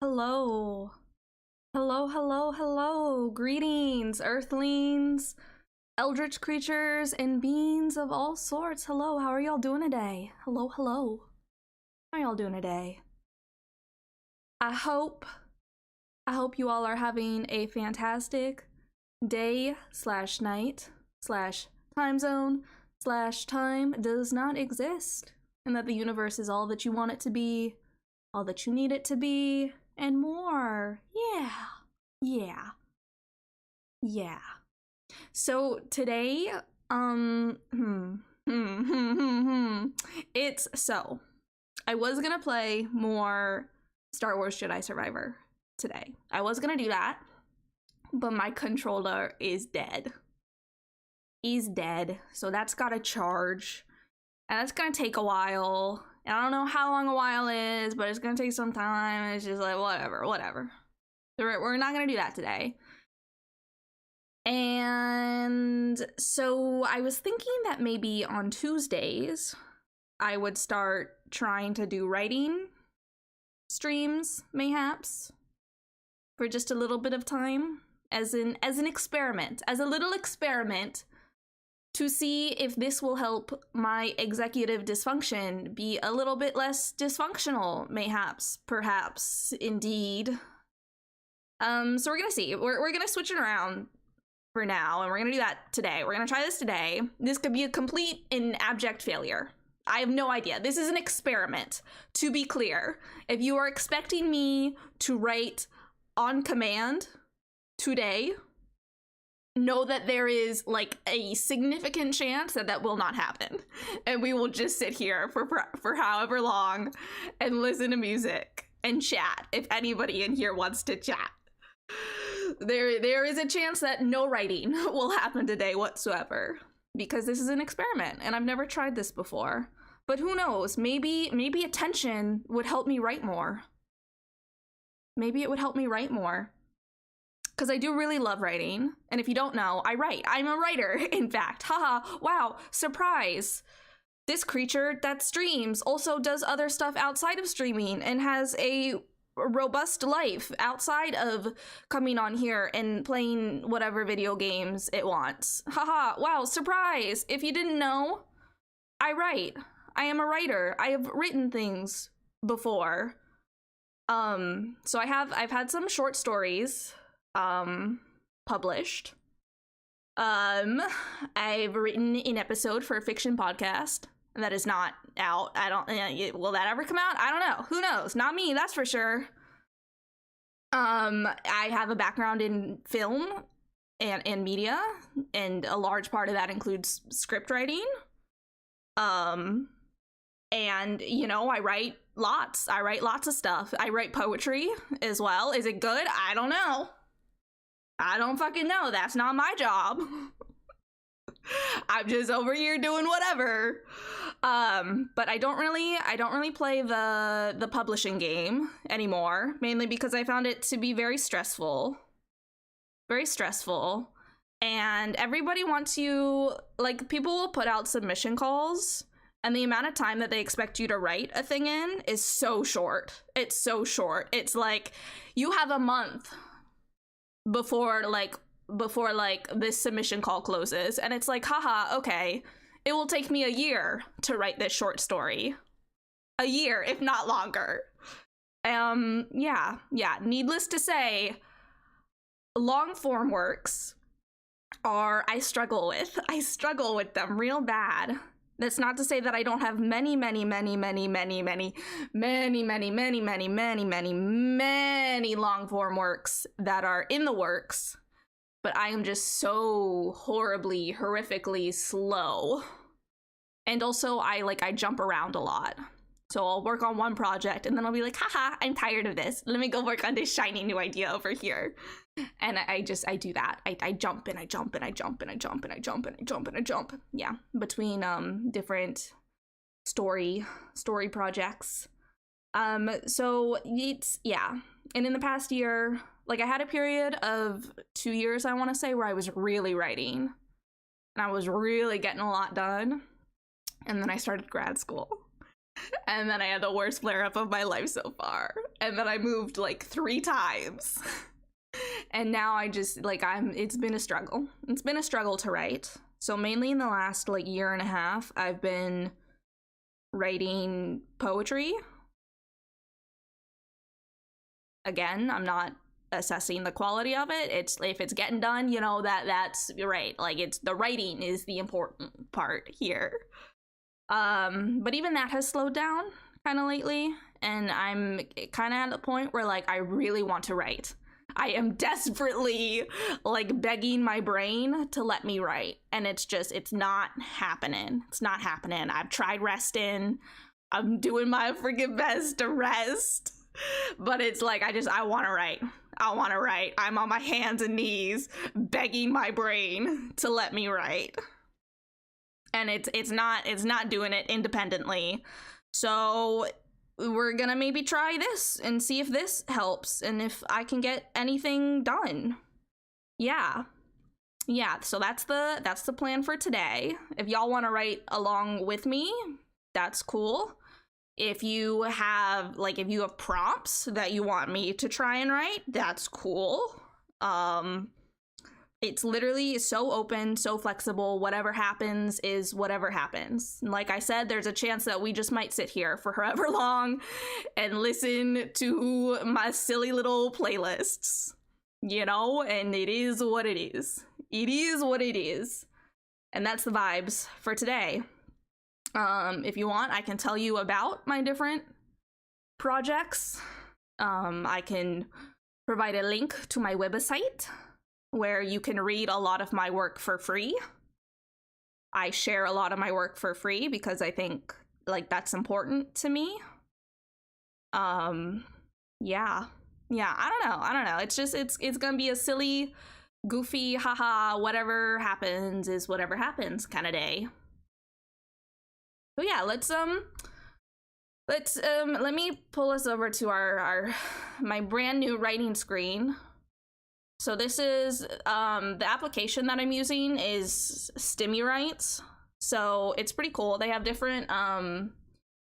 Hello. Hello, hello, hello. Greetings, earthlings, eldritch creatures, and beings of all sorts. Hello, how are y'all doing today? Hello, hello. How are y'all doing today? I hope you all are having a fantastic day slash night slash time zone slash time does not exist, and that the universe is all that you want it to be, all that you need it to be, and more. Yeah. So today, it's so I was gonna play more Star Wars Jedi Survivor today. I was gonna do that, but my controller is dead. He's dead, so that's gotta charge, and that's gonna take a while. And I don't know how long a while is, but it's gonna take some time. It's just like, whatever. We're not gonna do that today. And so I was thinking that maybe on Tuesdays, I would start trying to do writing streams, mayhaps, for just a little bit of time, as an experiment, as a little experiment, to see if this will help my executive dysfunction be a little bit less dysfunctional, mayhaps, perhaps, indeed. So we're gonna see. We're gonna switch it around for now, and we're gonna do that today. We're gonna try this today. This could be a complete and abject failure. I have no idea. This is an experiment, to be clear. If you are expecting me to write on command today, know that there is like a significant chance that will not happen, and we will just sit here for however long and listen to music and chat if anybody in here wants to chat. There is a chance that no writing will happen today whatsoever, because this is an experiment and I've never tried this before. But who knows, maybe attention would help me write more. Maybe it would help me write more, because I do really love writing. And if you don't know, I write. I'm a writer, in fact. Haha, wow, surprise. This creature that streams also does other stuff outside of streaming and has a robust life outside of coming on here and playing whatever video games it wants. Haha, wow, surprise. If you didn't know, I write. I am a writer. I have written things before. So I've had some short stories published. I've written an episode for a fiction podcast that is not out. I don't, will that ever come out? I don't know. Who knows? Not me, that's for sure. I have a background in film and media, and a large part of that includes script writing. And you know, I write lots of stuff. I write poetry as well. Is it good? I don't know. I don't fucking know. That's not my job. I'm just over here doing whatever. But I don't really play the publishing game anymore, mainly because I found it to be very stressful. Very stressful. And everybody wants you, like, people will put out submission calls, and the amount of time that they expect you to write a thing in is so short. It's so short. It's like, you have a month before this submission call closes, and it's like, haha, okay, it will take me a year to write this short story. A year, if not longer. Yeah, needless to say, long form works I struggle with them real bad. That's not to say that I don't have many long form works that are in the works, but I am just so horribly, horrifically slow. And also I jump around a lot. So I'll work on one project and then I'll be like, haha, I'm tired of this. Let me go work on this shiny new idea over here. And I do that. I jump and I jump and I jump and I jump and I jump and I jump and I jump. Yeah, between different story projects. So it's, yeah. And in the past year, like, I had a period of 2 years, I want to say, where I was really writing and I was really getting a lot done. And then I started grad school. And then I had the worst flare-up of my life so far. And then I moved like 3 times. And now I just, like, it's been a struggle. It's been a struggle to write. So mainly in the last, like, year and a half, I've been writing poetry. Again, I'm not assessing the quality of it. It's, if it's getting done, you know, that's right. Like, it's, the writing is the important part here. But even that has slowed down kind of lately, and I'm kind of at the point where, like, I really want to write. I am desperately, like, begging my brain to let me write, and it's not happening. It's not happening. I've tried resting. I'm doing my freaking best to rest, but it's like, I want to write. I want to write. I'm on my hands and knees begging my brain to let me write. And it's not doing it independently. So we're gonna maybe try this and see if this helps and if I can get anything done. Yeah, so that's the plan for today. If y'all want to write along with me, that's cool. If you have prompts that you want me to try and write, that's cool. It's literally so open, so flexible. Whatever happens is whatever happens. And like I said, there's a chance that we just might sit here for however long and listen to my silly little playlists, you know? And it is what it is. It is what it is. And that's the vibes for today. If you want, I can tell you about my different projects. I can provide a link to my website, where you can read a lot of my work for free. I share a lot of my work for free because I think, like, that's important to me. Yeah, I don't know. It's just, it's gonna be a silly, goofy, haha, whatever happens is whatever happens kind of day. So yeah, let me pull us over to my brand new writing screen. So this is, the application that I'm using is StimuWrites. So it's pretty cool. They have different,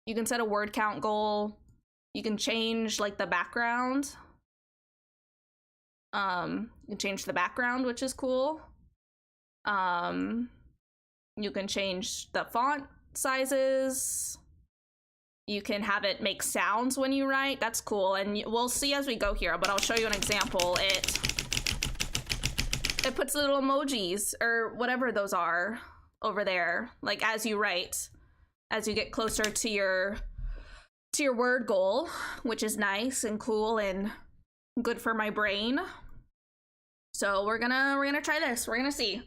you can set a word count goal. You can change, like, the background. You can change the background, which is cool. You can change the font sizes. You can have it make sounds when you write. That's cool. And we'll see as we go here, but I'll show you an example. It puts little emojis or whatever those are over there, like, as you write, as you get closer to your word goal, which is nice and cool and good for my brain. So we're gonna try this. We're gonna see.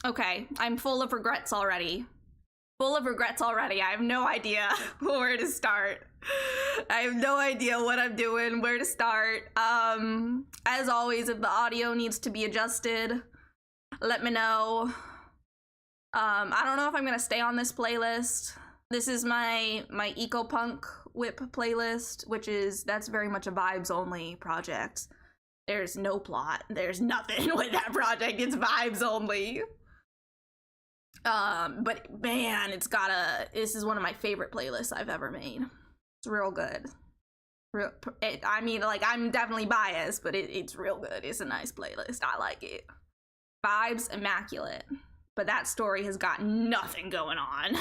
Okay, I'm full of regrets already. I have no idea where to start. I have no idea what I'm doing, where to start. As always, if the audio needs to be adjusted, let me know. I don't know if I'm gonna stay on this playlist. This is my eco-punk whip playlist, that's very much a vibes only project. There's no plot. There's nothing with that project. It's vibes only. But man, this is one of my favorite playlists I've ever made. It's real good. I mean, like, I'm definitely biased, but it's real good. It's a nice playlist. I like it. Vibes immaculate. But that story has got nothing going on.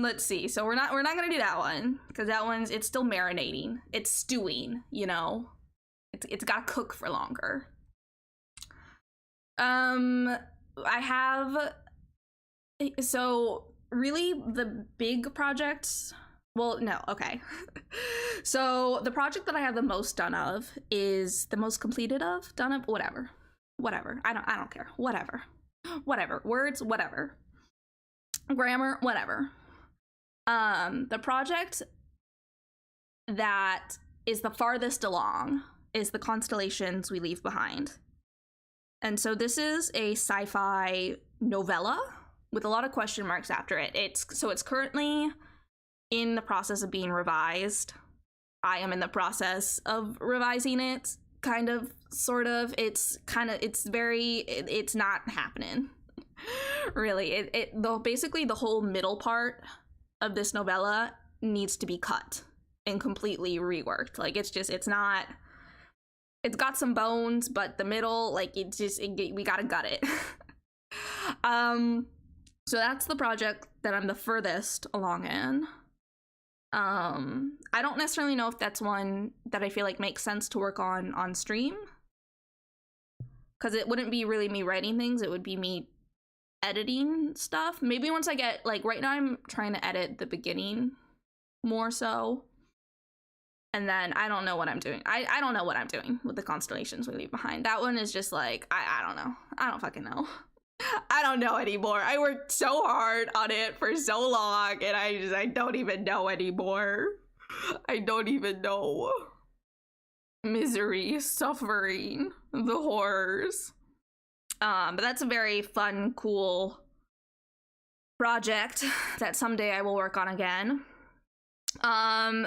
Let's see. So we're not gonna do that one, because that it's still marinating. It's stewing, you know. It's gotta cook for longer. So really the big projects, well, no, okay. So the project that I have the most done of is the most completed of, done of, whatever. I don't care. Whatever. Words, whatever. Grammar, whatever. The project that is the farthest along is The Constellations We Leave Behind. And so this is a sci-fi novella with a lot of question marks after it. It's currently in the process of being revised. I am in the process of revising it, kind of, sort of. It's not happening. Really. Basically the whole middle part of this novella needs to be cut and completely reworked. Like, it's got some bones, but the middle, like, we gotta gut it. So that's the project that I'm the furthest along in. I don't necessarily know if that's one that I feel like makes sense to work on stream, because it wouldn't be really me writing things, it would be me editing stuff. Maybe once I get, like, right now I'm trying to edit the beginning more so, and then I don't know what I'm doing. I don't know what I'm doing with the constellations we leave behind. That one is just like, I don't know. I don't fucking know. I don't know anymore. I worked so hard on it for so long, and I don't even know anymore. I don't even know. Misery, suffering, the horrors. But that's a very fun, cool project that someday I will work on again.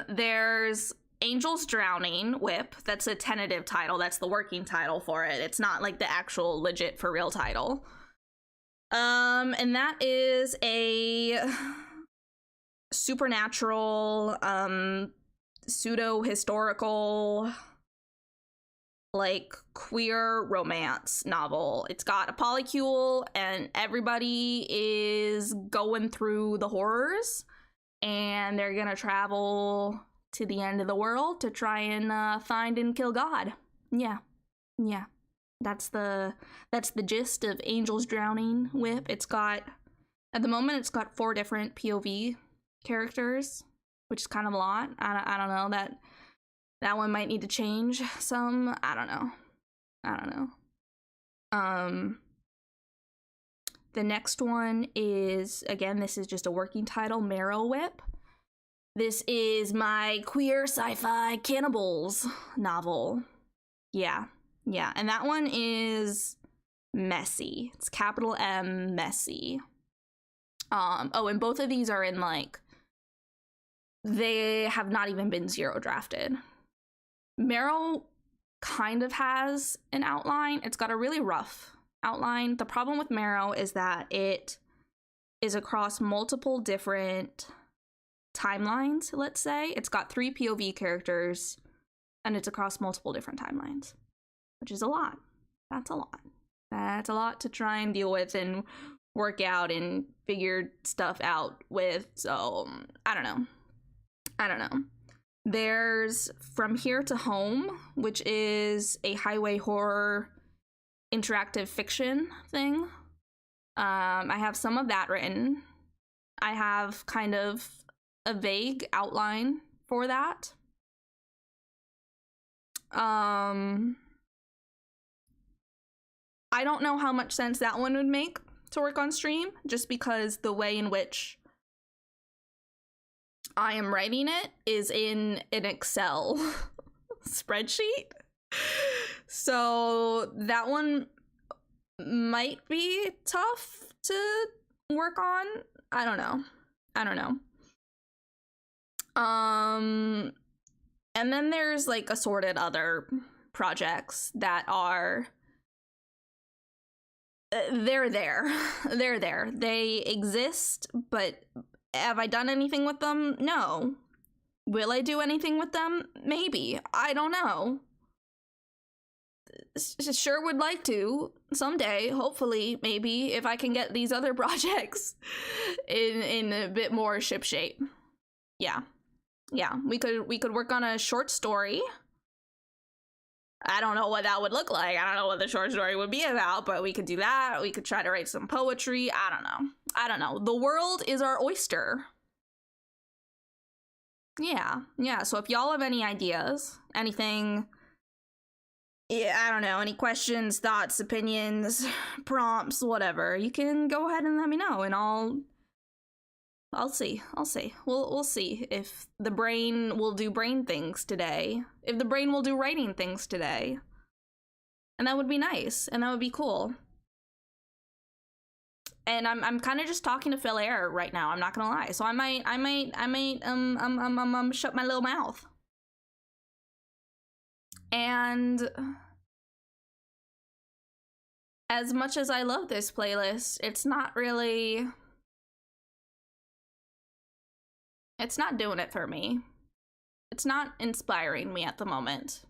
There's Angels Drowning Whip. That's a tentative title. That's the working title for it. It's not like the actual legit for real title. And that is a supernatural, pseudo-historical, like, queer romance novel. It's got a polycule, and everybody is going through the horrors, and they're gonna travel to the end of the world to try and find and kill God. Yeah. That's the gist of Angels Drowning Whip. At the moment, it's got 4 different POV characters, which is kind of a lot. I don't know, that one might need to change some. I don't know. The next one is, again, this is just a working title, Marrow Whip. This is my queer sci-fi cannibals novel. Yeah, and that one is messy. It's capital M, messy. Oh, and both of these are in, like, they have not even been 0 drafted. Marrow kind of has an outline. It's got a really rough outline. The problem with Marrow is that it is across multiple different timelines, let's say. It's got 3 POV characters, and it's across multiple different timelines, which is a lot. That's a lot to try and deal with and work out and figure stuff out with. So I don't know. There's From Here to Home, which is a highway horror interactive fiction thing. I have some of that written. I have kind of a vague outline for that. I don't know how much sense that one would make to work on stream, just because the way in which I am writing it is in an Excel spreadsheet. So that one might be tough to work on. I don't know. And then there's, like, assorted other projects that are they're there. They exist, but have I done anything with them? No. Will I do anything with them? Maybe. I don't know. Sure would like to someday, hopefully, maybe, if I can get these other projects in a bit more shipshape. Yeah, we could work on a short story. I don't know what that would look like. I don't know what the short story would be about, but we could do that. We could try to write some poetry. I don't know. The world is our oyster. Yeah. So if y'all have any ideas, anything, I don't know, any questions, thoughts, opinions, prompts, whatever, you can go ahead and let me know, and I'll see. We'll see if the brain will do brain things today. If the brain will do writing things today. And that would be nice. And that would be cool. And I'm kind of just talking to fill air right now, I'm not gonna lie. So I might shut my little mouth. And as much as I love this playlist, it's not really... It's not doing it for me. It's not inspiring me at the moment.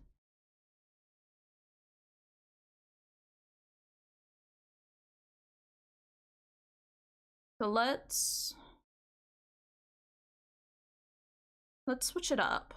So let's switch it up.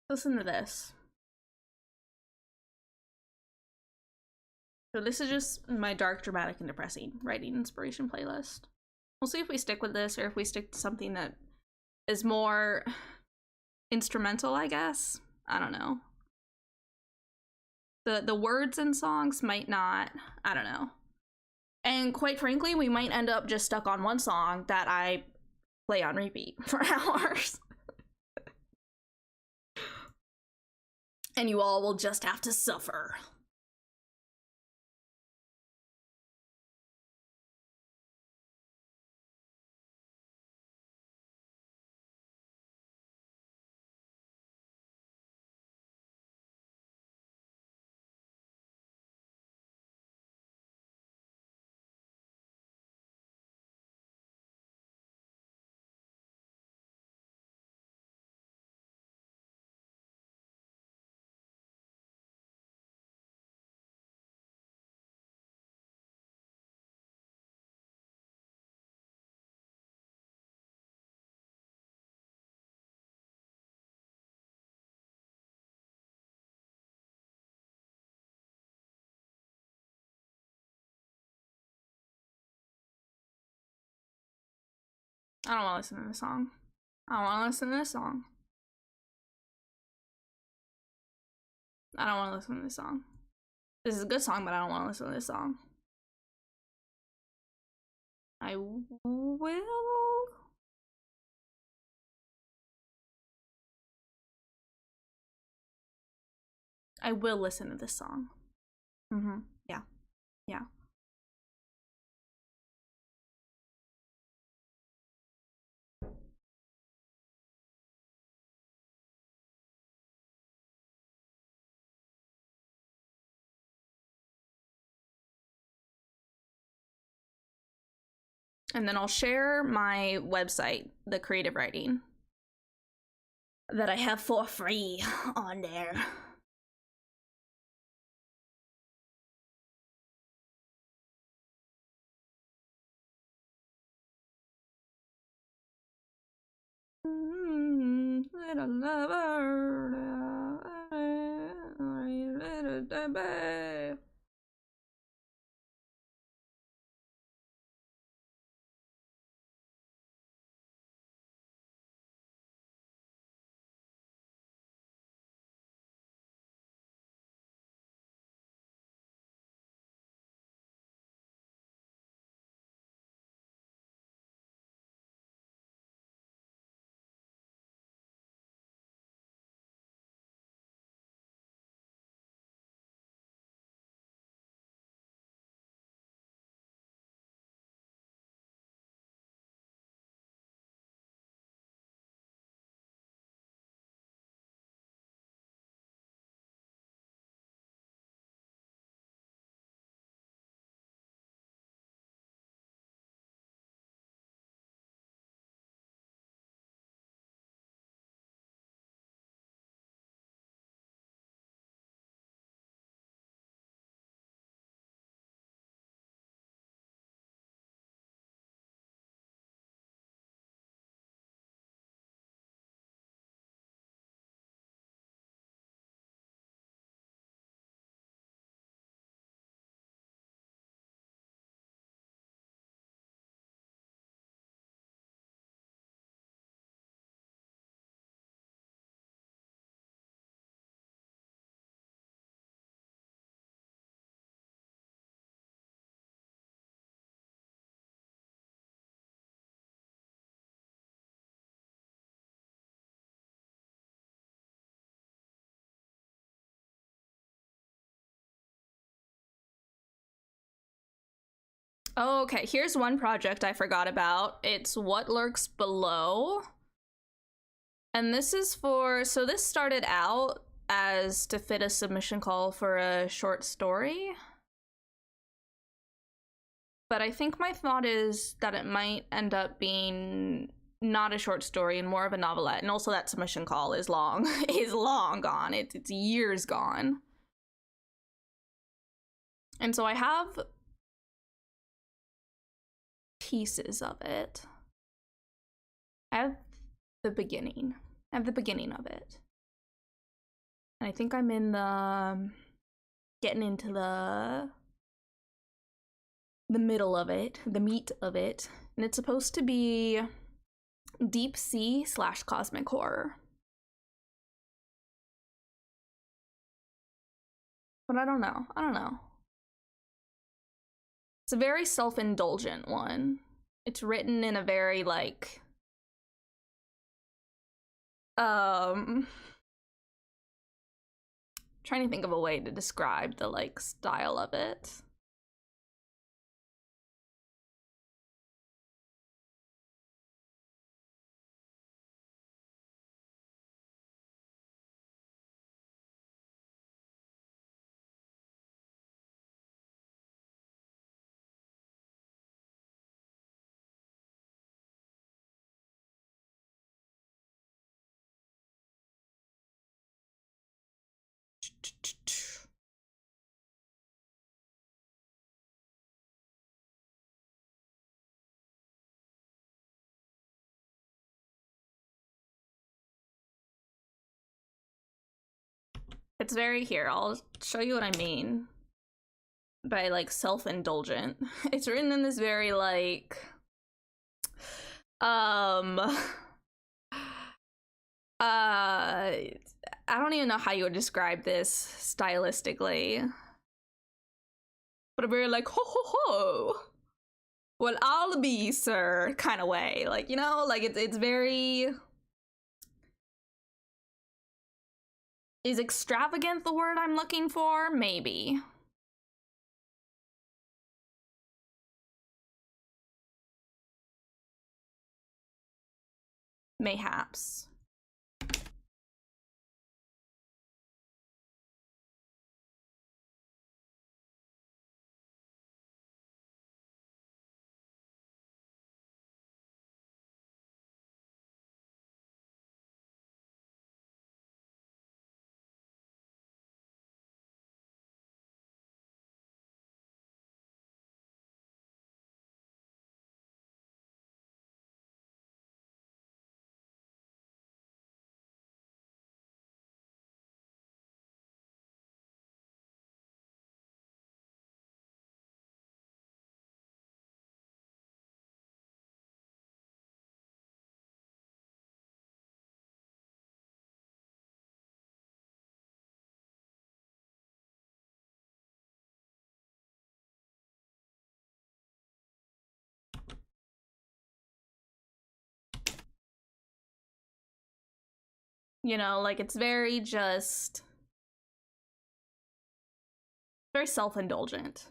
Listen to this. So this is just my dark, dramatic, and depressing writing inspiration playlist. We'll see if we stick with this or if we stick to something that is more instrumental, I guess. I don't know. The words in songs might not, I don't know. And quite frankly, we might end up just stuck on one song that I play on repeat for hours. And you all will just have to suffer. I don't want to listen to this song. I don't want to listen to this song. I don't want to listen to this song. This is a good song, but I don't want to listen to this song. I will. I will listen to this song. Yeah. Yeah. And then I'll share my website, the creative writing, that I have for free on there. Little lover, little baby. Oh, okay, here's one project I forgot about. It's What Lurks Below. And this is for, so this started out as to fit a submission call for a short story. But I think my thought is that it might end up being not a short story and more of a novelette. And also that submission call is long, is long gone. It's years gone. And so I have pieces of it. I have the beginning. I have the beginning of it. And I think I'm in the, getting into the middle of it, the meat of it. And it's supposed to be deep sea / cosmic horror. But I don't know. It's a very self-indulgent one. It's written in a very like trying to think of a way to describe the like style of it. It's very, here, I'll show you what I mean by like self-indulgent. It's written in this very like I don't even know how you would describe this stylistically, but a very like ho ho ho, well I'll be sir kind of way, like, you know, like it's very, is extravagant the word I'm looking for? Maybe. Mayhaps. You know, like it's very just very self-indulgent.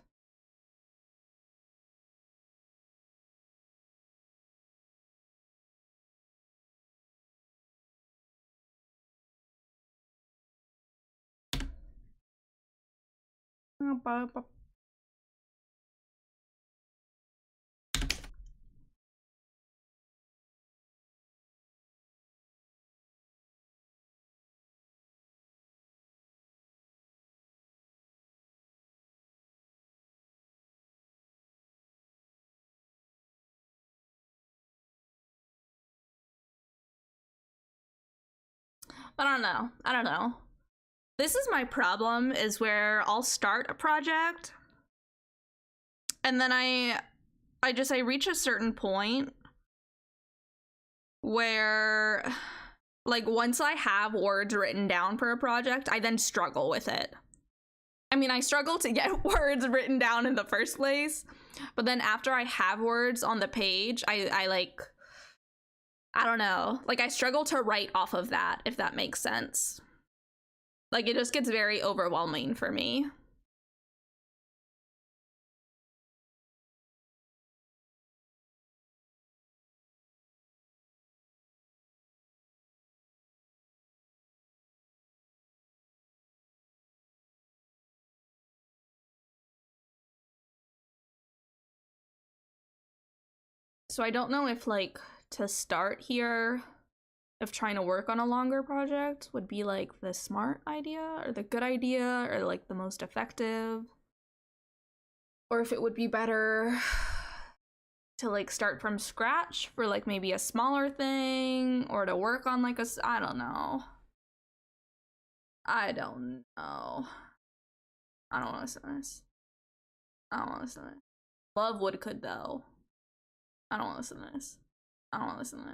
I don't know. This is my problem, is where I'll start a project and then I reach a certain point where like once I have words written down for a project, I then struggle with it. I mean, I struggle to get words written down in the first place, but then after I have words on the page, I like, I don't know, like I struggle to write off of that, if that makes sense. Like it just gets very overwhelming for me. So I don't know if, like, to start here, if trying to work on a longer project would be, like, the smart idea, or the good idea, or, like, the most effective. Or if it would be better to, like, start from scratch for, like, maybe a smaller thing, or to work on, like, I don't know. I don't know. I don't want to listen to this. I don't want to listen to this. Love Wood could, though. I don't want to listen to this. I don't want to listen to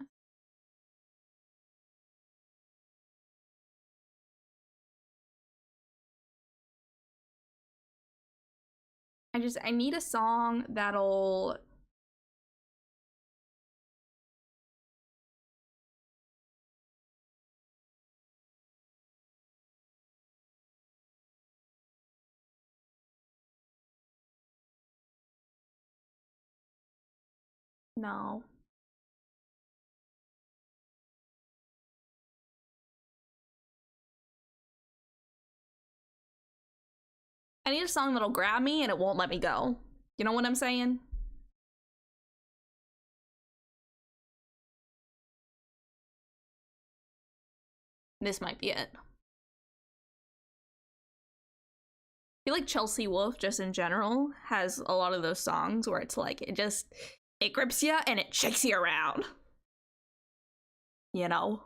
this. I need a song that'll... No. I need a song that'll grab me and it won't let me go. You know what I'm saying? This might be it. I feel like Chelsea Wolfe, just in general, has a lot of those songs where it's like, it grips you and it shakes you around. You know?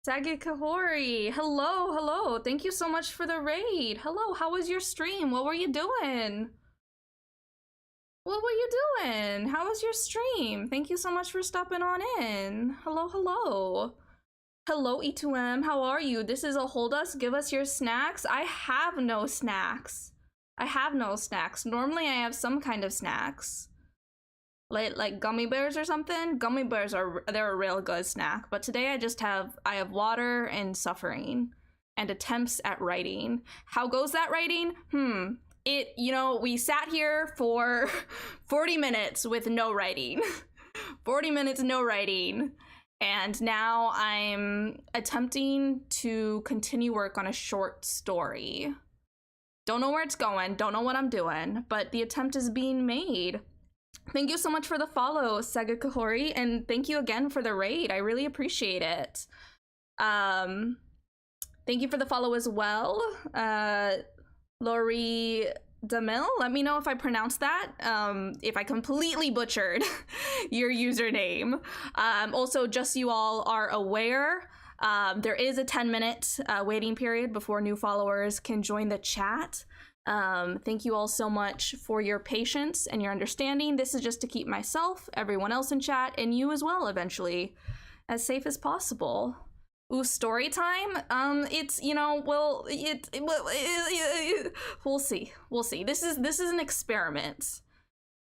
Sagi Kahori, hello, hello. Thank you so much for the raid. Hello, how was your stream? What were you doing? What were you doing? How was your stream? Thank you so much for stopping on in. Hello, hello. Hello, E2M, how are you? This is a hold us, give us your snacks. I have no snacks. I have no snacks. Normally I have some kind of snacks. Like gummy bears or something. Gummy bears they're a real good snack. But today I have water and suffering and attempts at writing. How goes that writing? We sat here for 40 minutes with no writing. 40 minutes, no writing. And now I'm attempting to continue work on a short story. Don't know where it's going, don't know what I'm doing, but the attempt is being made. Thank you so much for the follow, Sega Kahori, and thank you again for the raid. I really appreciate it. Thank you for the follow as well. Lori Demil, let me know if I pronounced that, if I completely butchered your username. Also, just so you all are aware, there is a 10-minute waiting period before new followers can join the chat. Thank you all so much for your patience and your understanding. This is just to keep myself, everyone else in chat, and you as well eventually as safe as possible. Ooh, story time? It's, we'll see. We'll see. This is an experiment.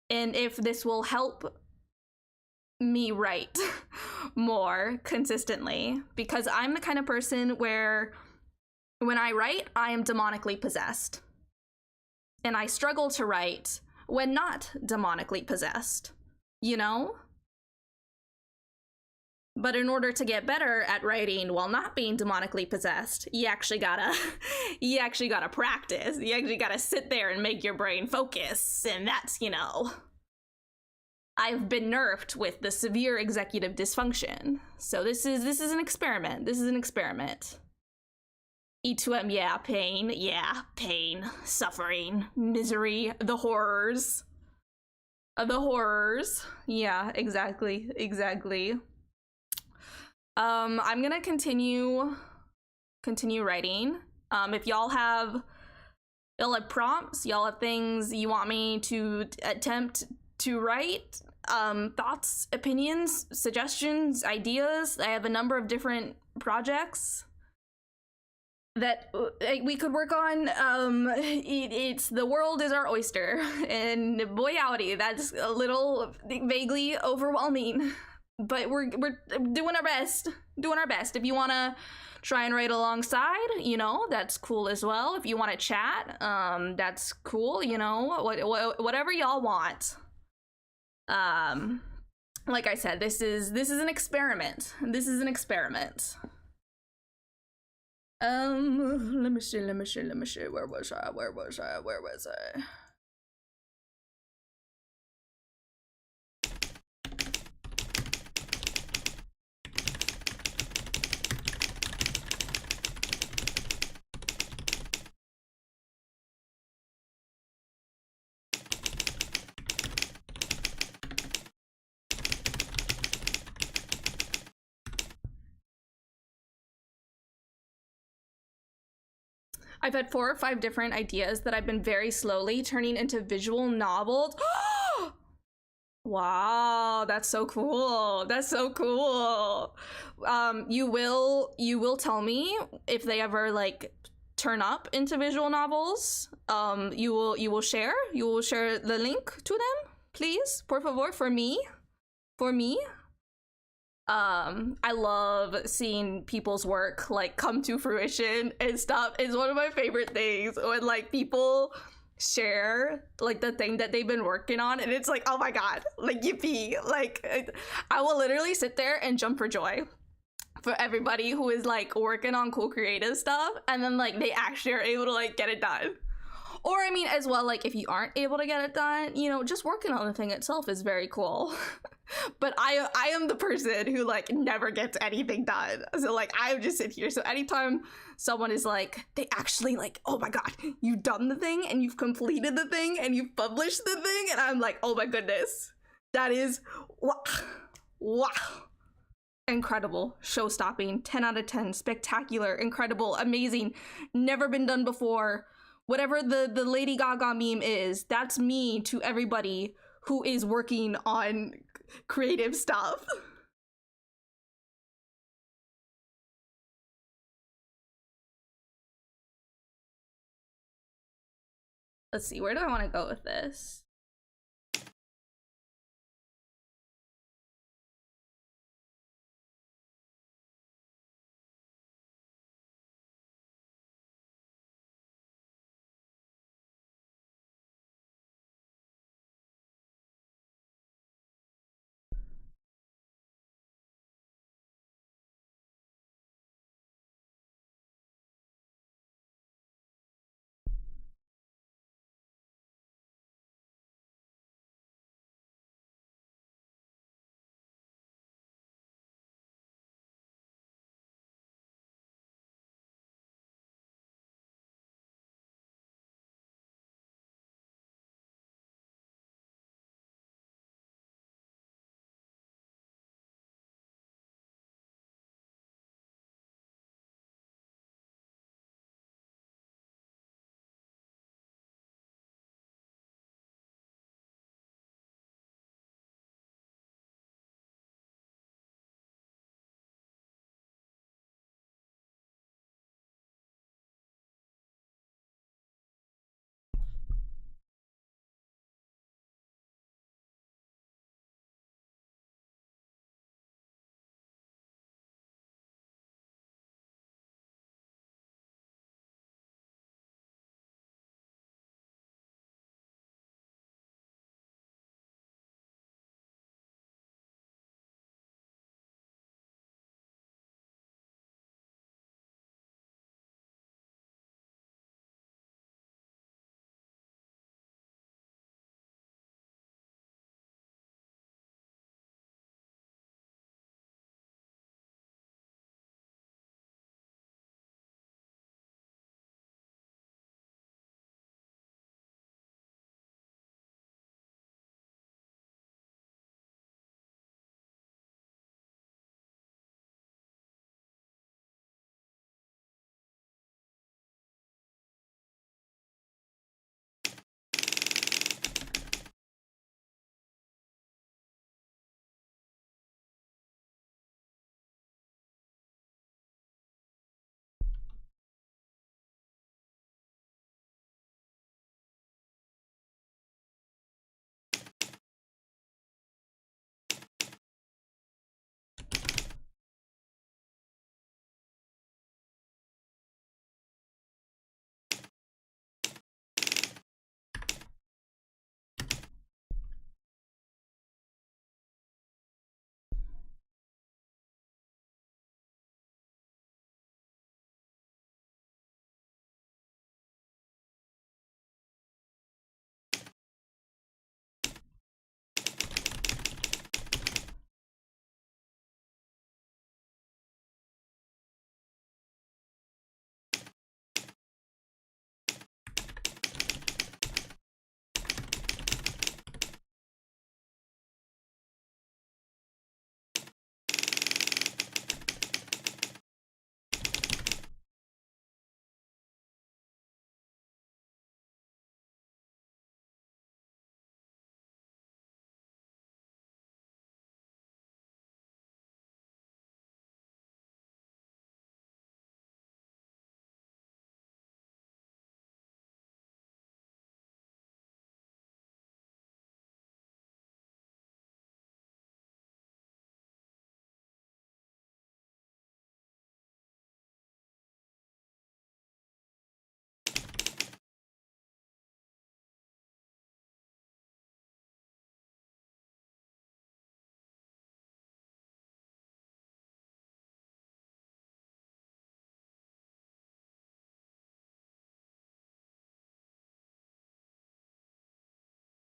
And if this will help me write more consistently, because I'm the kind of person where when I write, I am demonically possessed. And I struggle to write when not demonically possessed, you know? But in order to get better at writing while not being demonically possessed, you actually gotta practice. You actually gotta sit there and make your brain focus. And that's, I've been nerfed with the severe executive dysfunction. So this is an experiment. This is an experiment. E2M, yeah, pain, suffering, misery, the horrors. Yeah, exactly. I'm gonna continue writing. If y'all have prompts, y'all have things you want me to attempt to write, thoughts, opinions, suggestions, ideas, I have a number of different projects that we could work on. It's the world is our oyster, and boy howdy, that's a little vaguely overwhelming, but we're doing our best. If you want to try and write alongside, that's cool as well. If you want to chat, that's cool. Whatever y'all want. Like I said, this is an experiment. Let me see. Where was I? I've had 4 or 5 different ideas that I've been very slowly turning into visual novels. Wow, that's so cool. You will tell me if they ever turn up into visual novels. You will share the link to them, please, por favor, for me. I love seeing people's work come to fruition and stuff. It's one of my favorite things when people share the thing that they've been working on, and it's oh my god, yippee. I will literally sit there and jump for joy for everybody who is working on cool creative stuff, and then they actually are able to get it done. Or I mean, as well, if you aren't able to get it done, just working on the thing itself is very cool. But I am the person who never gets anything done. So I just sit here. So anytime someone is they actually oh my god, you've done the thing and you've completed the thing and you've published the thing, and I'm oh my goodness, that is wow. incredible, show-stopping, 10 out of 10, spectacular, incredible, amazing, never been done before. Whatever the Lady Gaga meme is, that's me to everybody who is working on creative stuff. Let's see, where do I want to go with this?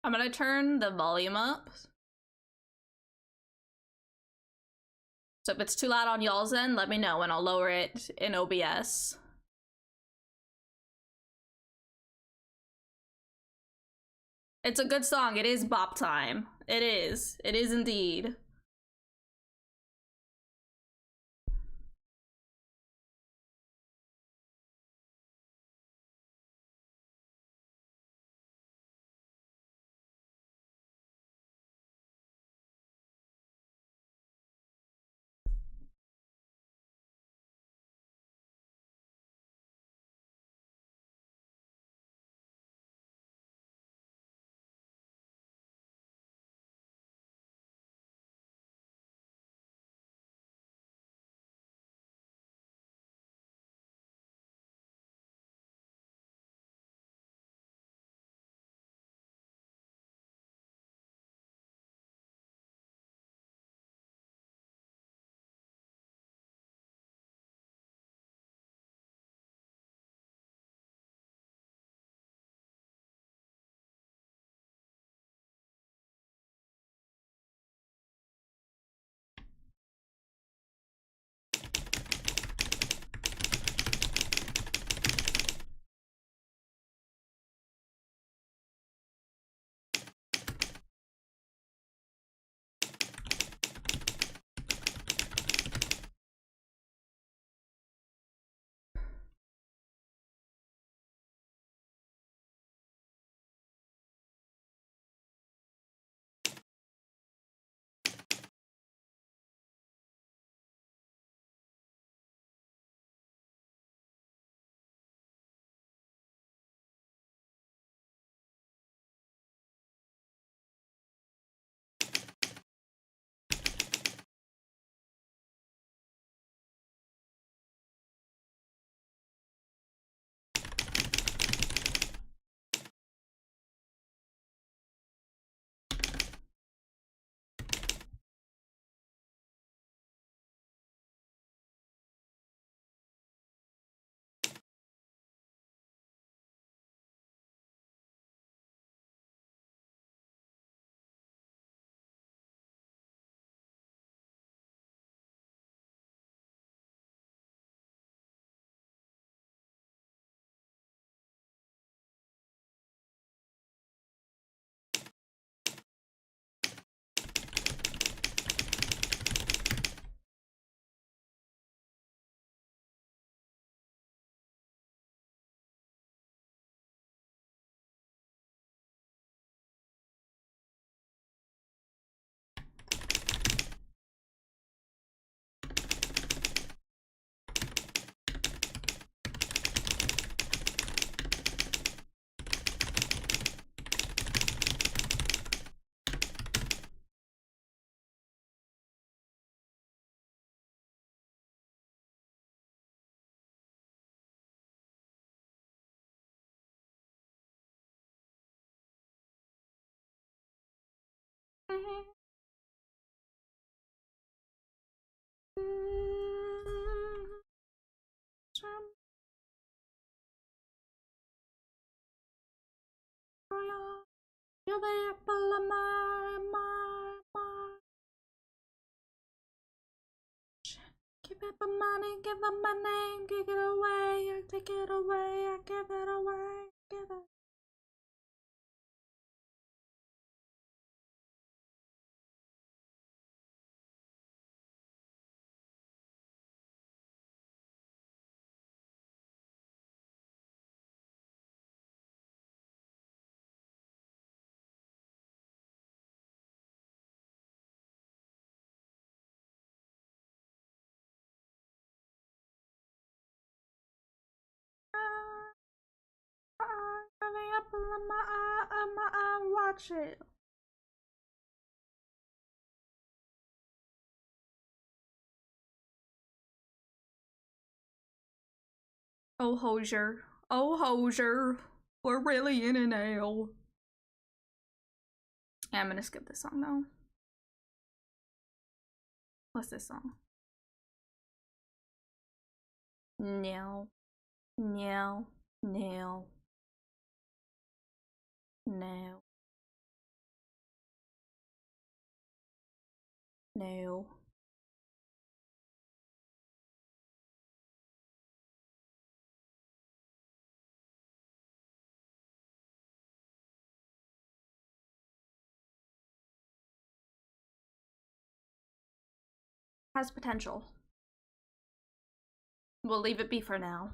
I'm gonna turn the volume up. So if it's too loud on y'all's end, let me know and I'll lower it in OBS. It's a good song. It is bop time. It is. It is indeed. you're the apple of my give it my money, give it my name, give it away, I take it away, I give it away, give it. The apple of my eye, watch it. Oh, Hosier. Oh, Hosier. We're really in an ale. Yeah, I'm gonna skip this song though. What's this song? No. No. No. No. No. Has potential. We'll leave it be for now.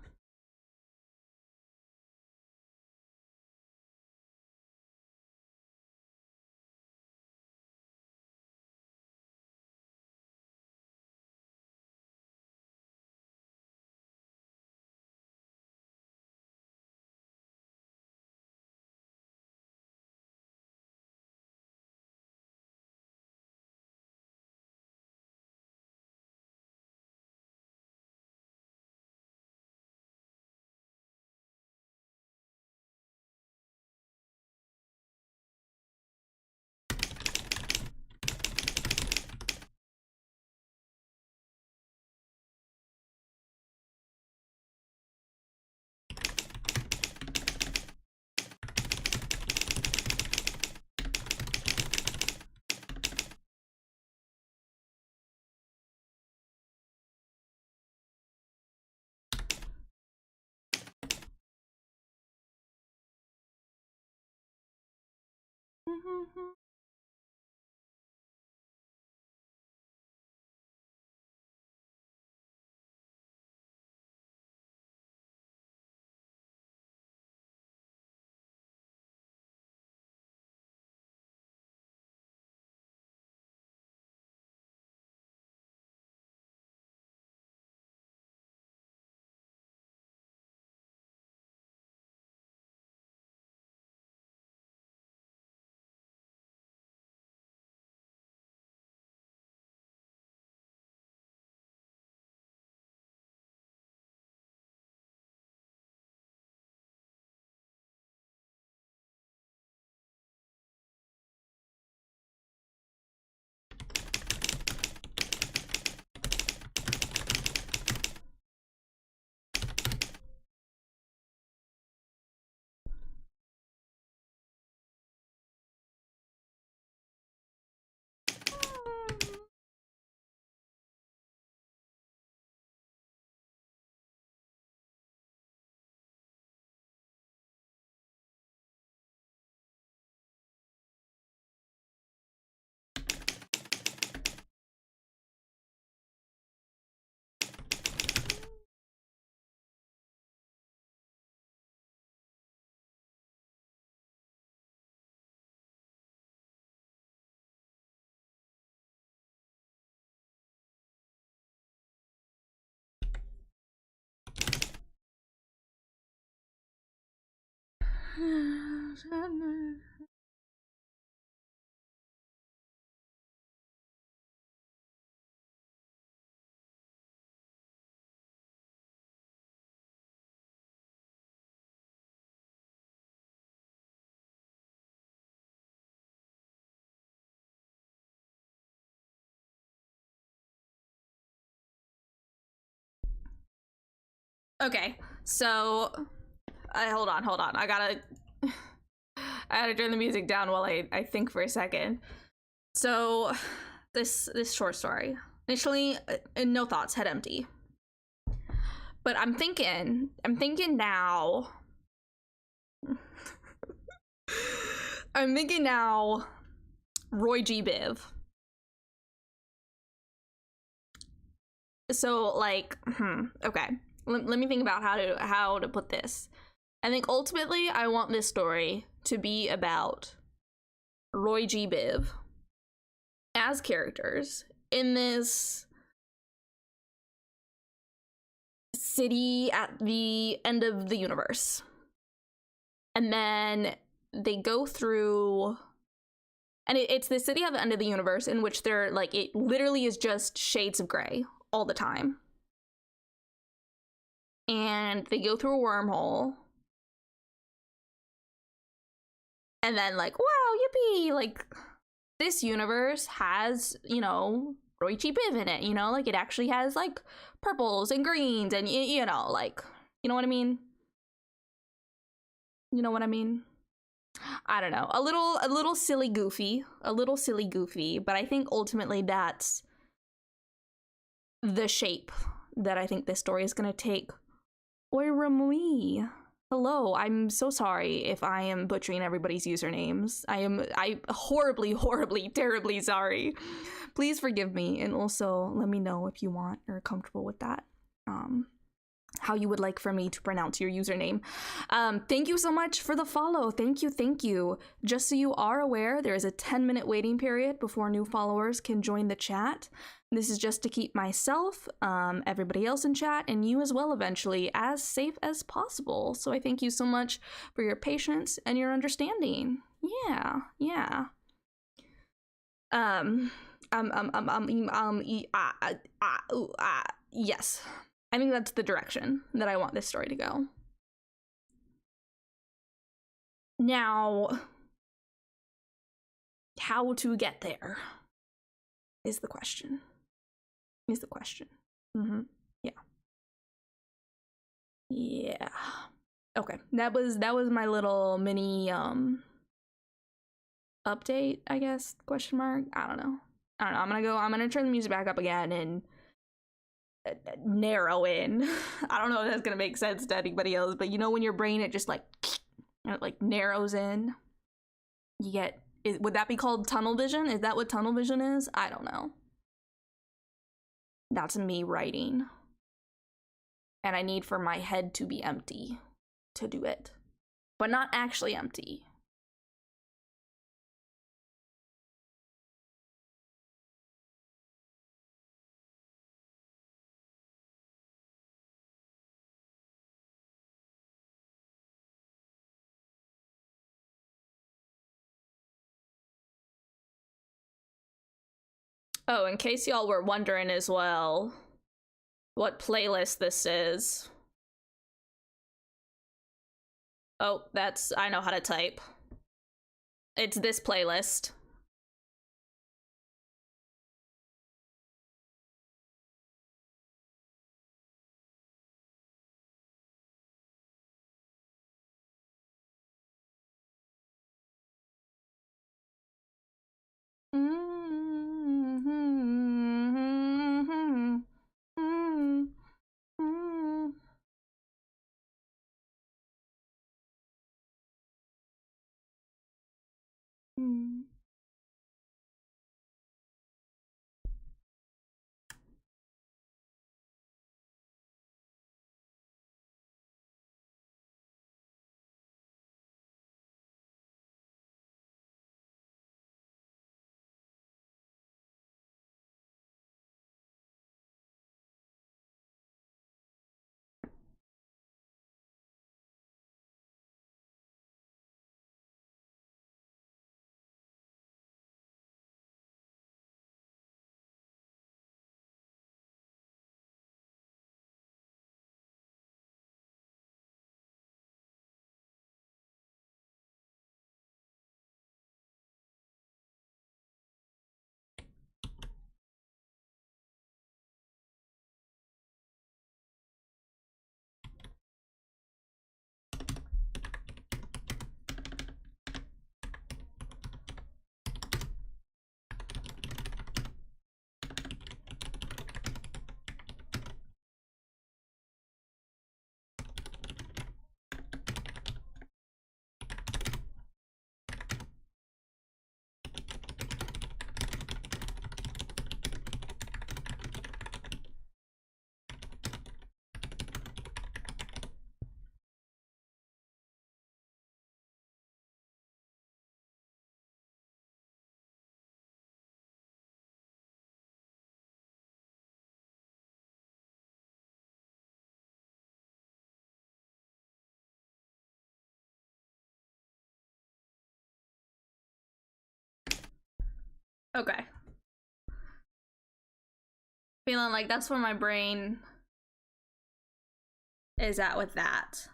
Okay, so hold on. I gotta I had to turn the music down while I think for a second. So this short story. Initially, no thoughts, head empty. But I'm thinking now. I'm thinking now, Roy G. Biv. So like, okay. Let me think about how to put this. I think ultimately I want this story to be about Roy G. Biv as characters in this city at the end of the universe. And then they go through, and it's the city at the end of the universe in which they're like, it literally is just shades of gray all the time. And they go through a wormhole. And then like, wow, yippee, like this universe has, you know, Roy G. Biv in it, you know, like it actually has like purples and greens and, you know, like, you know what I mean? You know what I mean? I don't know. A little silly goofy, but I think ultimately that's the shape that I think this story is going to take. Oi, Ramui. Hello, I'm so sorry if I am butchering everybody's usernames. I horribly, terribly sorry. Please forgive me, and also let me know if you want or are comfortable with that. How you would like for me to pronounce your username. Thank you so much for the follow. Thank you. Just so you are aware, there is a 10-minute waiting period before new followers can join the chat. This is just to keep myself, everybody else in chat, and you as well eventually as safe as possible. So I thank you so much for your patience and your understanding. Yeah. Yes. I think that's the direction that I want this story to go. Now, how to get there is the question. Yeah. Okay. That was my little mini update, I guess, question mark. I don't know. I'm gonna turn the music back up again and narrow in. I don't know if that's gonna make sense to anybody else, but you know when your brain it just like narrows in, you get, would that be called tunnel vision? Is that what tunnel vision is? I don't know. That's me writing, and I need for my head to be empty to do it, but not actually empty. Oh, in case y'all were wondering as well, what playlist this is. Oh, I know how to type. It's this playlist. Okay. Feeling like that's where my brain is at with that.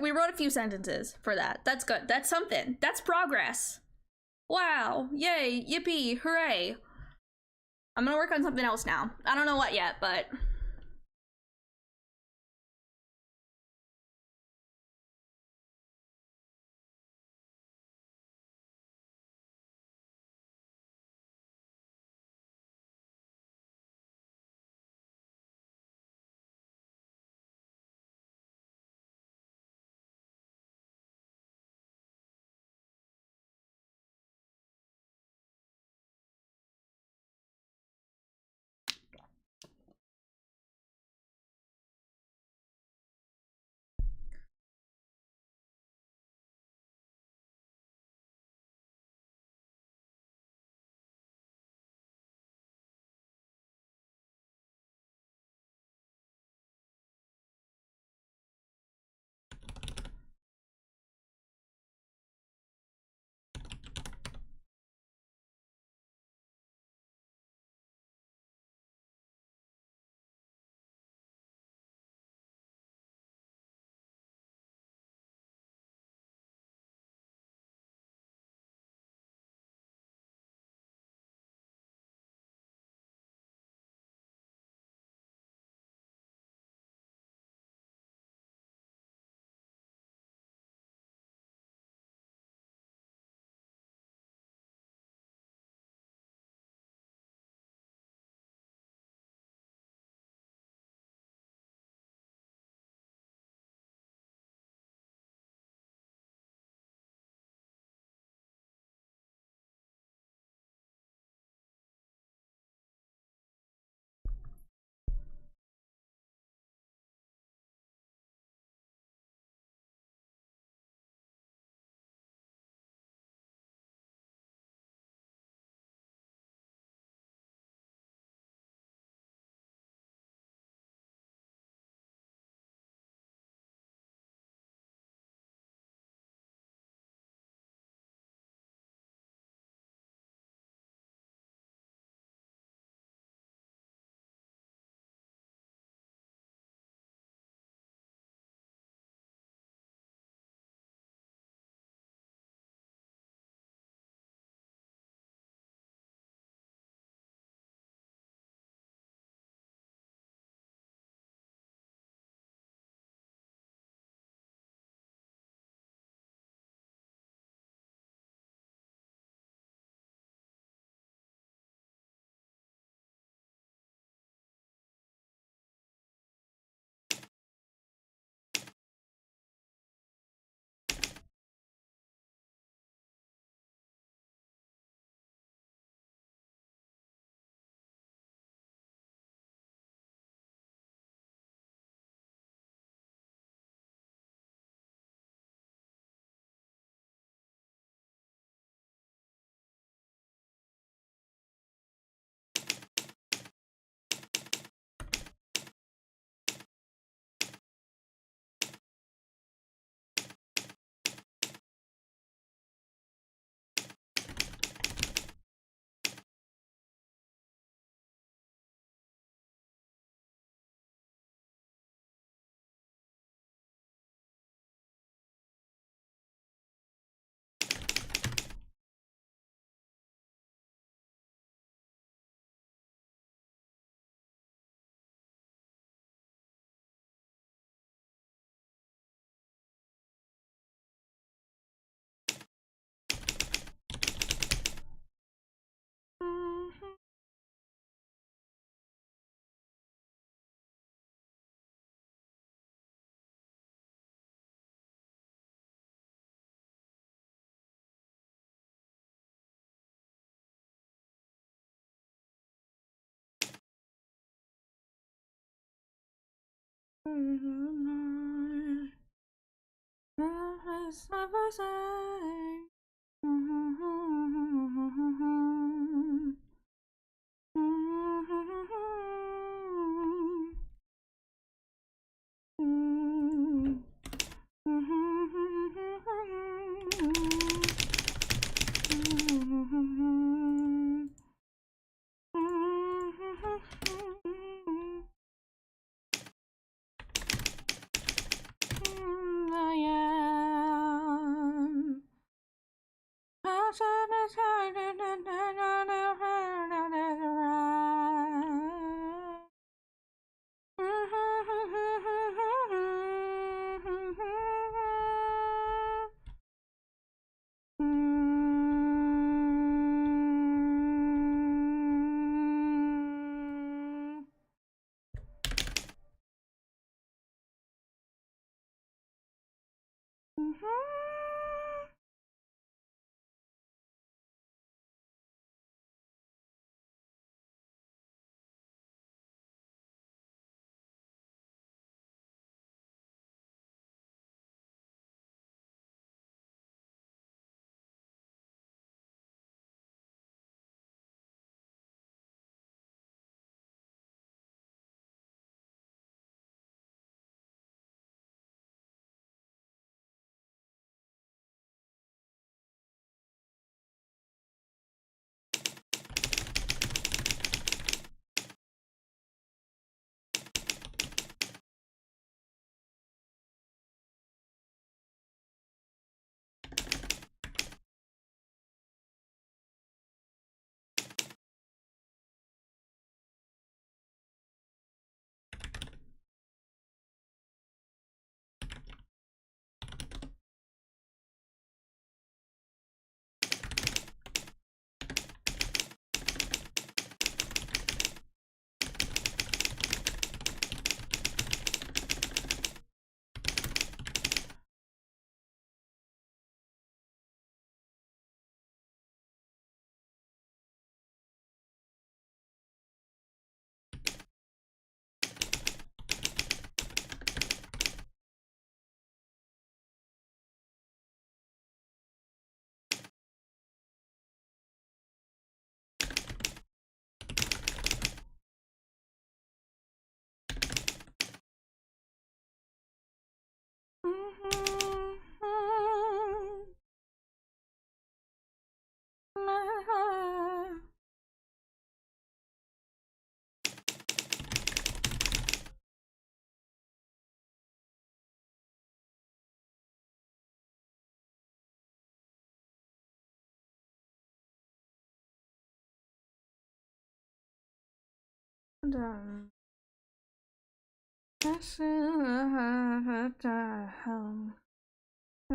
We wrote a few sentences for that. That's good. That's something. That's progress. Wow. Yay. Yippee. Hooray. I'm gonna work on something else now. I don't know what yet, but...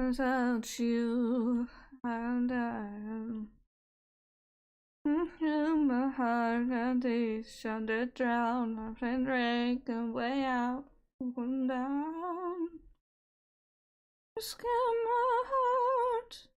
without you, and my heart got this under drown. I've been drinking way out, going down. Just get my heart.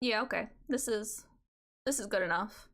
Yeah, okay. This is good enough.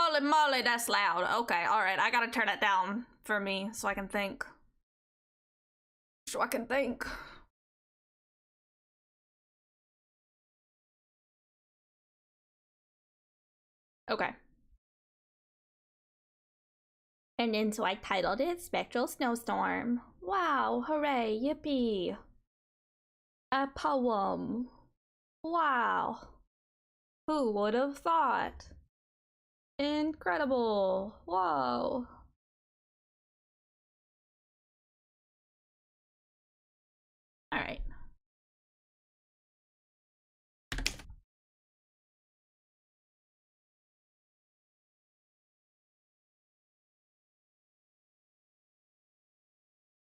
Holy moly, that's loud. Okay, alright, I gotta turn it down for me so I can think. Okay. And then so I titled it Spectral Snowstorm. Wow, hooray, yippee. A poem. Wow. Who would have thought? Incredible. Whoa. All right.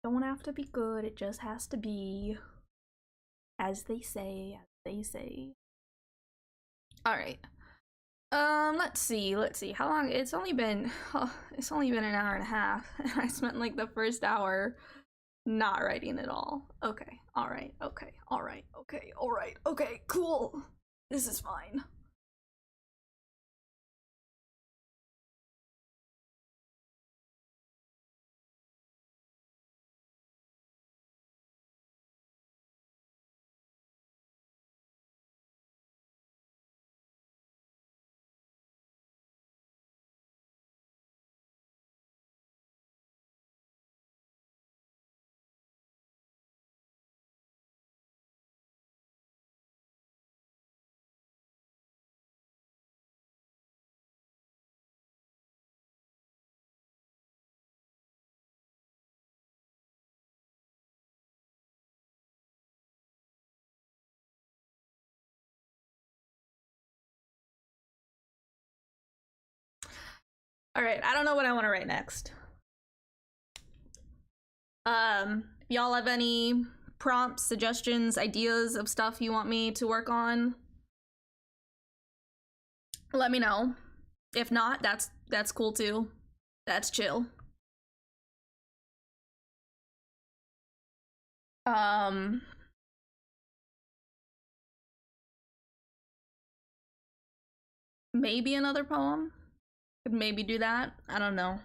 Don't have to be good, it just has to be as they say, All right. Let's see. How long? It's only been an hour and a half. And I spent like the first hour not writing at all. Okay. All right. Okay. Cool. This is fine. All right. I don't know what I want to write next. If y'all have any prompts, suggestions, ideas of stuff you want me to work on, let me know. If not, that's cool too. That's chill. Maybe another poem. Could maybe do that. I don't know.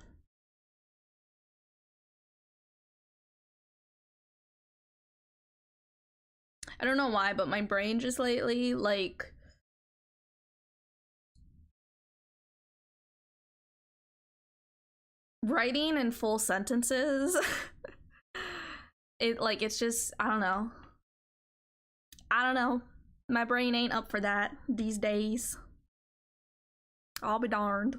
I don't know why, but my brain just lately, like, writing in full sentences, it's just, I don't know. My brain ain't up for that these days. I'll be darned.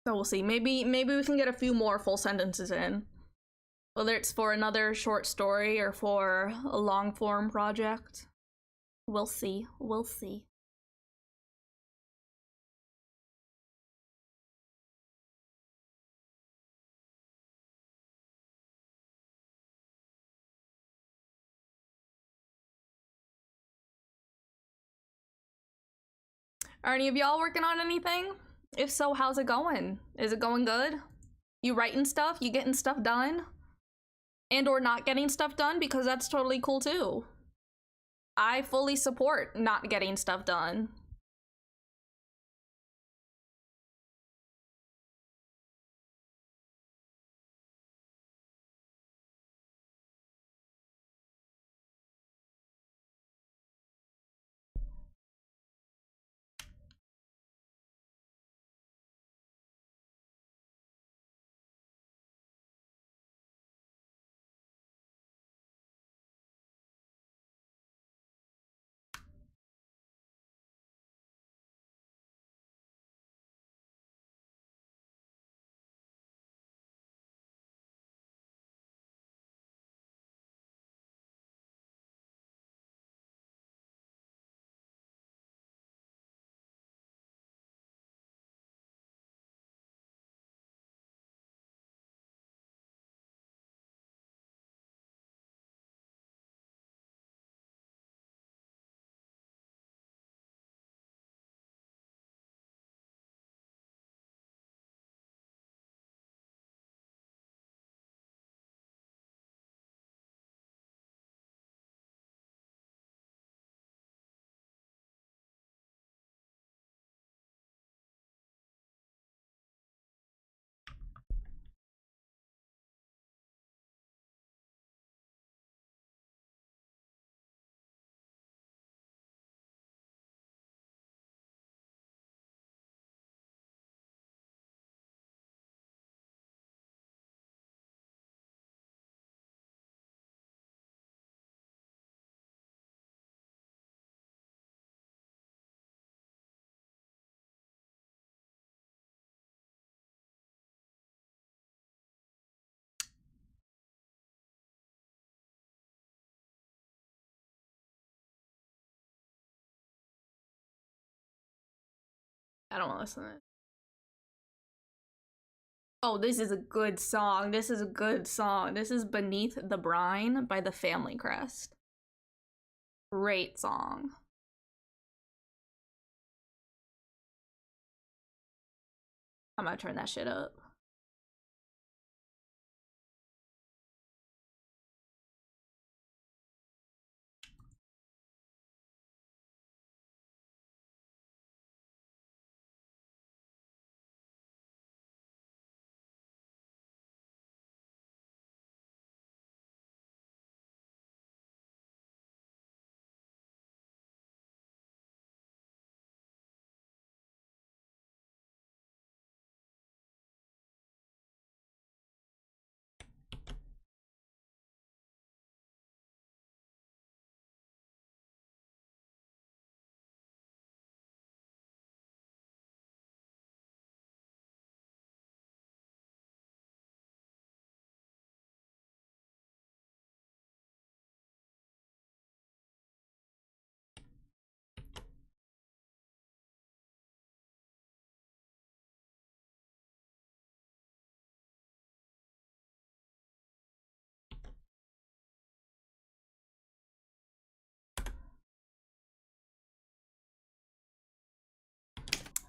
So we'll see. Maybe we can get a few more full sentences in. Whether it's for another short story or for a long form project. We'll see. Are any of y'all working on anything? If so, how's it going? Is it going good? You writing stuff? You getting stuff done? And or not getting stuff done? Because that's totally cool too. I fully support not getting stuff done. I don't want to listen to it. Oh, this is a good song. This is a good song. This is Beneath the Brine by the Family Crest. Great song. I'm gonna turn that shit up.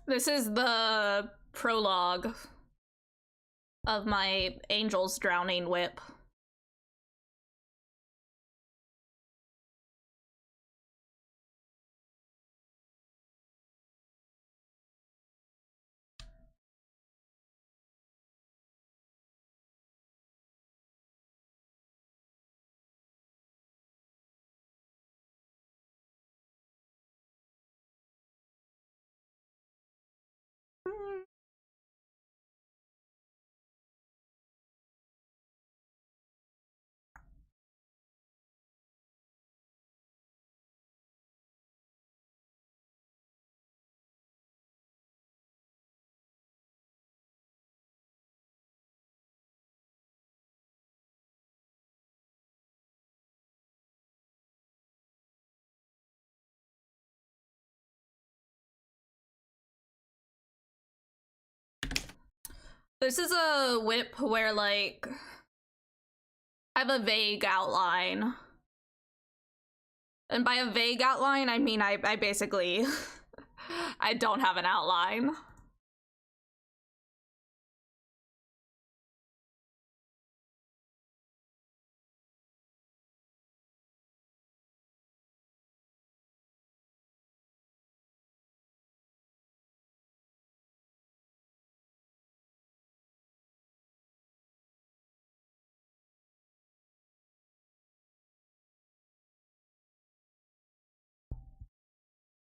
This is the prologue of my Angel's Drowning Whip. This is a whip where, like, I have a vague outline. And by a vague outline, I mean I basically... I don't have an outline.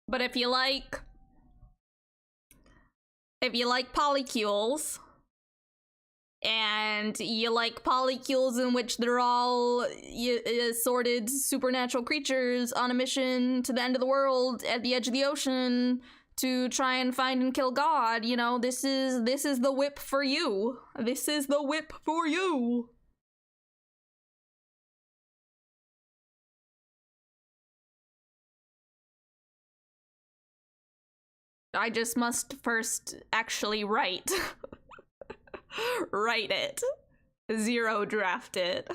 But if you like polycules, and you like polycules in which they're all assorted supernatural creatures on a mission to the end of the world at the edge of the ocean to try and find and kill God, you know, this is the whip for you. This is the whip for you. I just must first actually write. Write it. Zero draft it.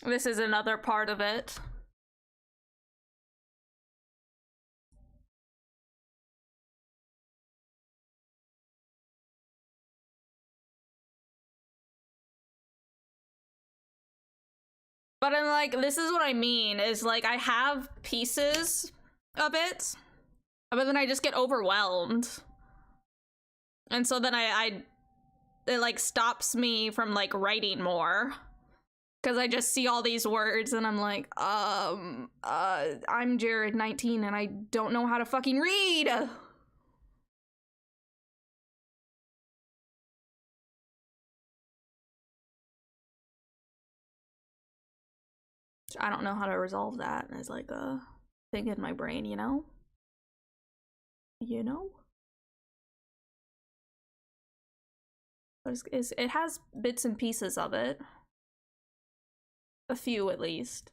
This is another part of it. But I'm like, this is what I mean, is like I have pieces of it, but then I just get overwhelmed. And so then it like stops me from like writing more. Because I just see all these words and I'm like, I'm Jared, 19, and I don't know how to fucking read. I don't know how to resolve that. And it's like a thing in my brain, you know? You know? But it has bits and pieces of it. A few, at least.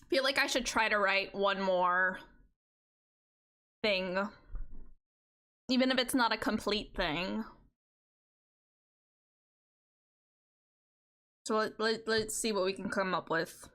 I feel like I should try to write one more thing. Even if it's not a complete thing. So let's see what we can come up with.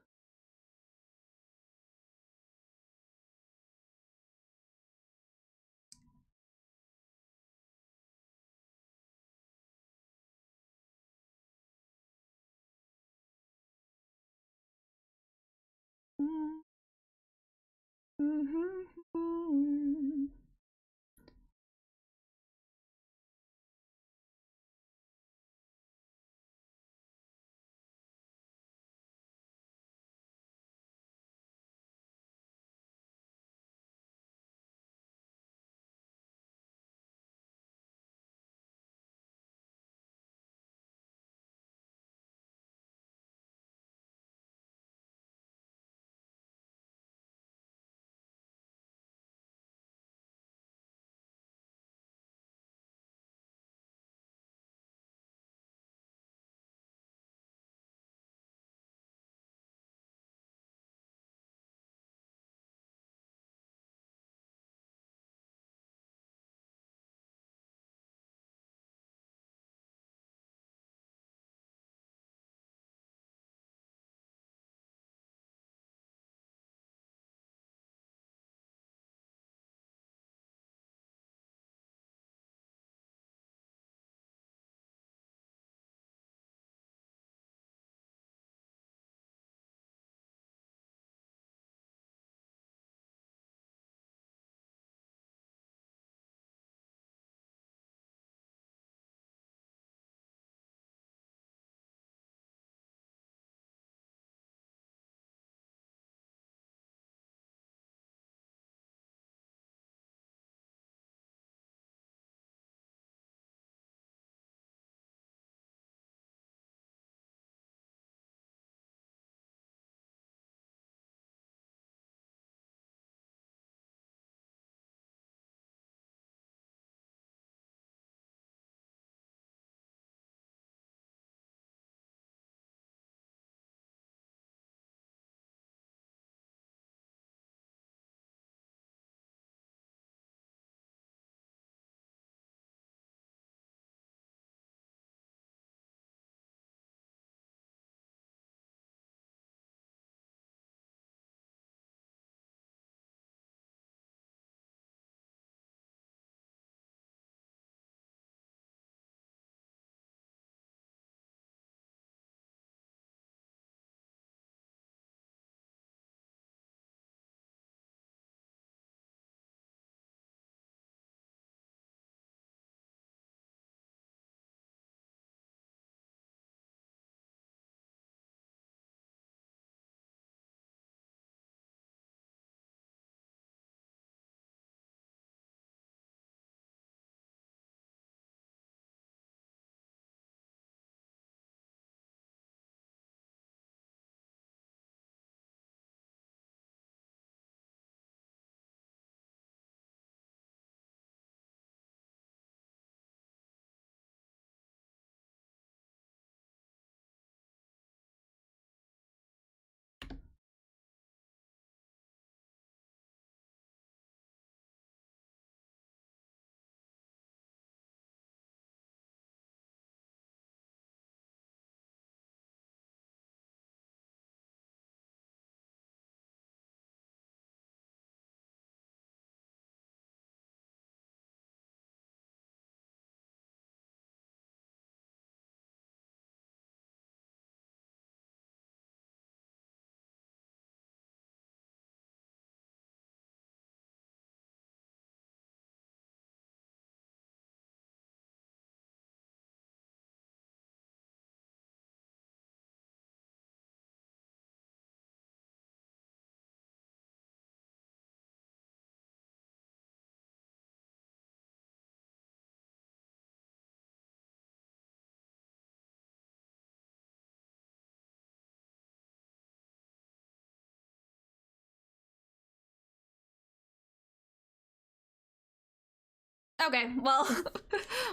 Okay, well,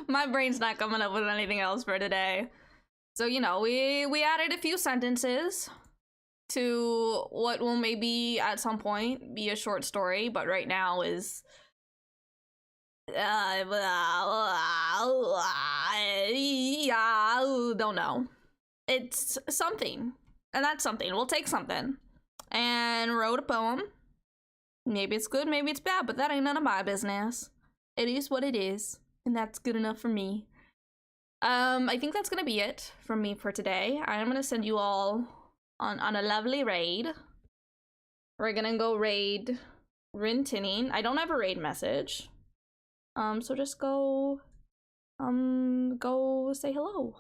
my brain's not coming up with anything else for today. So, you know, we added a few sentences to what will maybe at some point be a short story, but right now is don't know. It's something, and that's something. We'll take something. And wrote a poem. Maybe it's good, maybe it's bad, but that ain't none of my business. It is what it is, and that's good enough for me. I think that's gonna be it from me for today. I'm gonna send you all on a lovely raid. We're gonna go raid Rintinine. I don't have a raid message. So just go say hello.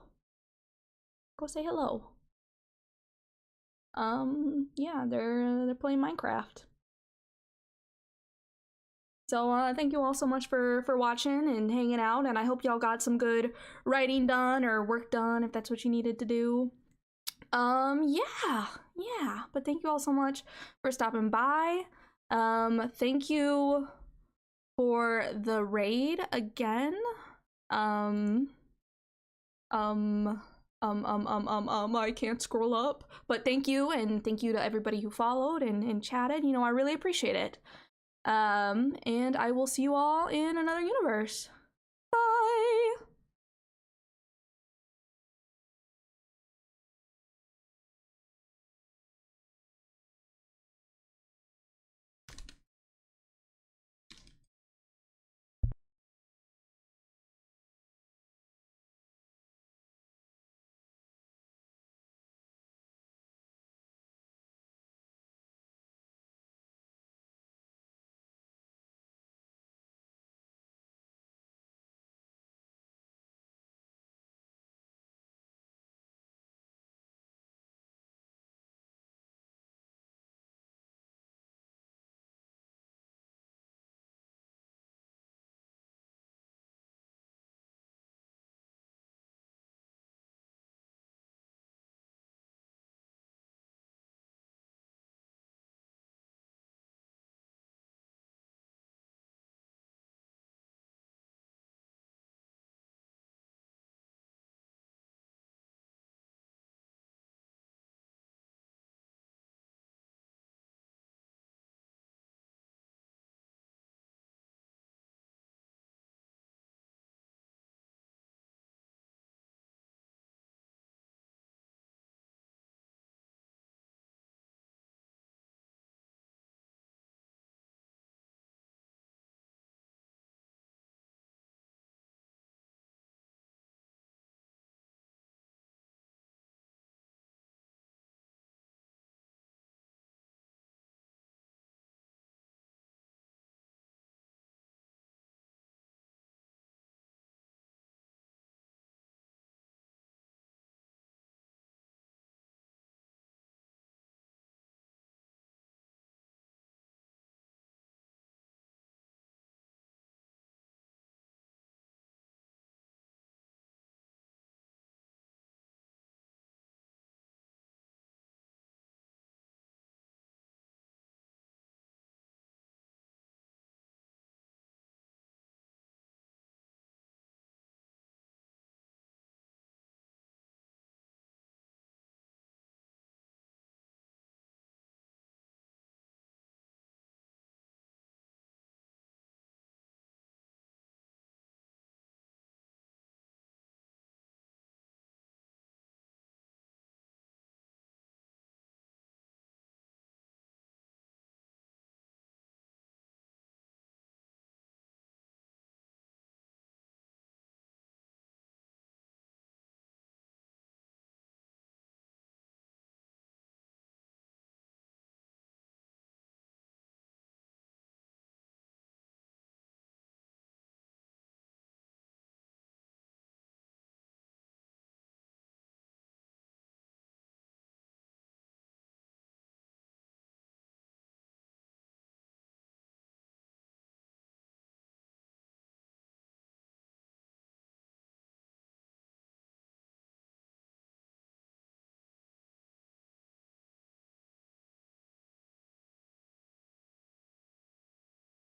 Go say hello. Yeah, they're playing Minecraft. So thank you all so much for watching and hanging out, and I hope y'all got some good writing done or work done if that's what you needed to do. Yeah, but thank you all so much for stopping by. Thank you for the raid again. I can't scroll up, but thank you, and thank you to everybody who followed and chatted. You know, I really appreciate it. And I will see you all in another universe.